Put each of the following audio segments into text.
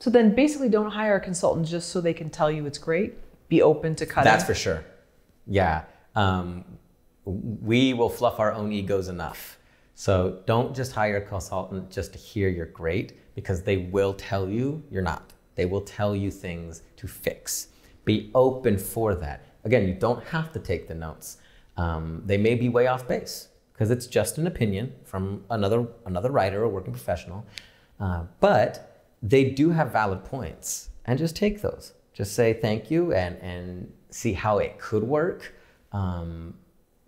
So then basically don't hire a consultant just so they can tell you it's great. Be open to cutting. That's for sure. Yeah. We will fluff our own egos enough. So don't just hire a consultant just to hear you're great, because they will tell you you're not. They will tell you things to fix. Be open for that. Again, you don't have to take the notes. They may be way off base because it's just an opinion from another writer or working professional, but they do have valid points, and just take those. Just say thank you and see how it could work.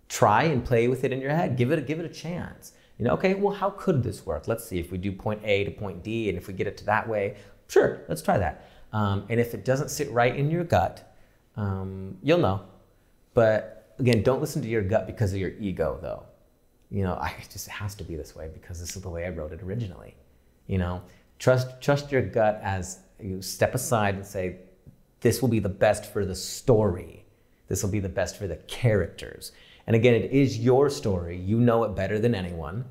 Try and play with it in your head. Give it a chance. You know, okay, well, how could this work? Let's see if we do point A to point D, and if we get it to that way, sure, let's try that. And if it doesn't sit right in your gut, you'll know. But again, don't listen to your gut because of your ego, though. You know, it has to be this way because this is the way I wrote it originally. You know, trust your gut as you step aside and say, this will be the best for the story. This will be the best for the characters. And again, it is your story. You know it better than anyone,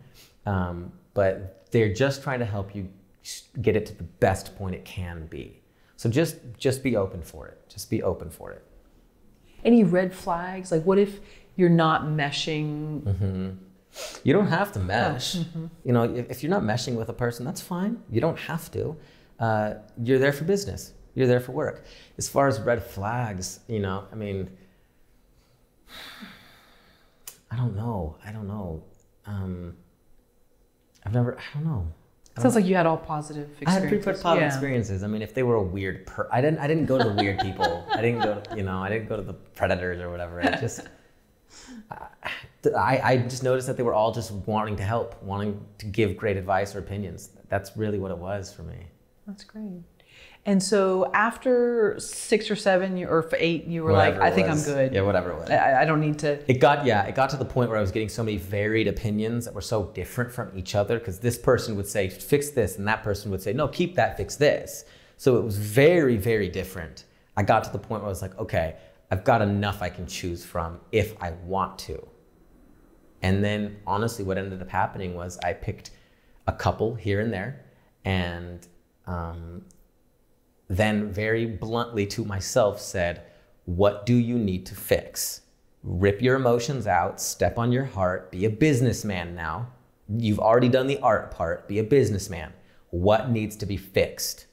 but they're just trying to help you get it to the best point it can be. So just be open for it. Just be open for it. Any red flags? Like what if you're not meshing? Mm-hmm. You don't have to mesh. Mm-hmm. You know, if you're not meshing with a person, that's fine. You don't have to. You're there for business. You're there for work. As far as red flags, you know, I mean, I don't know. I don't know. I don't know. Sounds like you had all positive experiences. I had pretty positive experiences. I mean, if they were a weird I didn't go to the weird people. I didn't go to the predators or whatever. I just noticed that they were all just wanting to help, wanting to give great advice or opinions. That's really what it was for me. That's great. And so after 6 or 7 or 8, you were like, I think I'm good. Yeah, whatever it was. I don't need to. It got to the point where I was getting so many varied opinions that were so different from each other, because this person would say, fix this, and that person would say, no, keep that, fix this. So it was very, very different. I got to the point where I was like, okay, I've got enough I can choose from if I want to. And then honestly, what ended up happening was I picked a couple here and there, and then very bluntly to myself said, what do you need to fix? Rip your emotions out, step on your heart, be a businessman now. You've already done the art part, be a businessman. What needs to be fixed?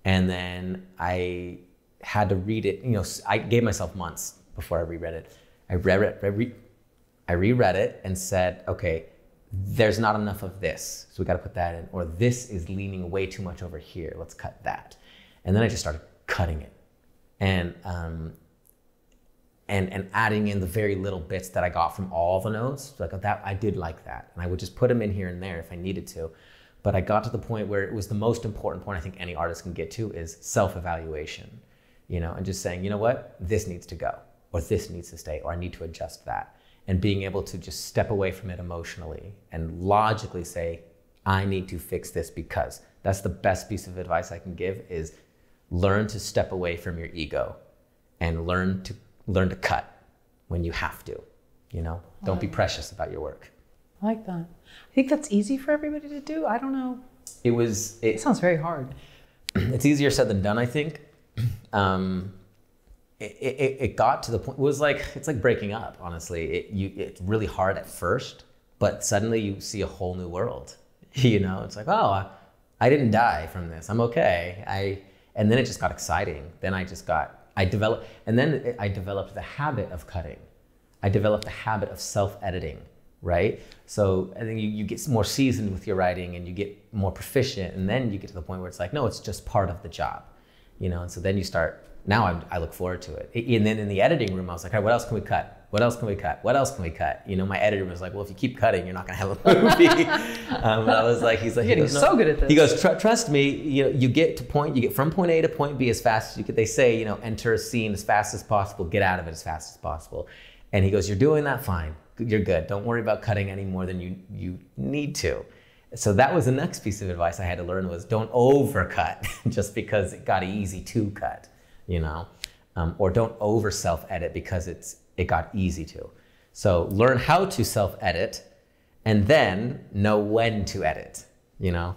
And then I had to read it, you know, I gave myself months before I reread it. I reread it and said, okay, there's not enough of this, so we gotta put that in. Or this is leaning way too much over here, let's cut that. And then I just started cutting it and adding in the very little bits that I got from all the notes. Like that, I did like that. And I would just put them in here and there if I needed to. But I got to the point where it was the most important point I think any artist can get to is self-evaluation, you know, and just saying, you know what, this needs to go, or this needs to stay, or I need to adjust that. And being able to just step away from it emotionally and logically say, I need to fix this, because that's the best piece of advice I can give is learn to step away from your ego and learn to cut when you have to, you know? Don't be precious about your work. I like that. I think that's easy for everybody to do. I don't know. It sounds very hard. It's easier said than done, I think. It got to the point, it's like breaking up, honestly. It's really hard at first, but suddenly you see a whole new world. You know, it's like, oh, I didn't die from this, I'm okay. And then it just got exciting. Then I developed the habit of cutting. I developed the habit of self-editing, right? So I think you get more seasoned with your writing and you get more proficient, and then you get to the point where it's like, no, it's just part of the job, you know? And so then you start, now I look forward to it. And then in the editing room, I was like, all right, what else can we cut? What else can we cut? What else can we cut? You know, my editor was like, well, if you keep cutting, you're not gonna have a movie. And I was like, he's like, you're getting so good at this. He goes, trust me, you know, you get from point A to point B as fast as you could. They say, you know, enter a scene as fast as possible, get out of it as fast as possible. And he goes, you're doing that fine. You're good. Don't worry about cutting any more than you need to. So that was the next piece of advice I had to learn was don't overcut just because it got easy to cut, you know, or don't over self-edit because it got easy to. So learn how to self-edit and then know when to edit, you know.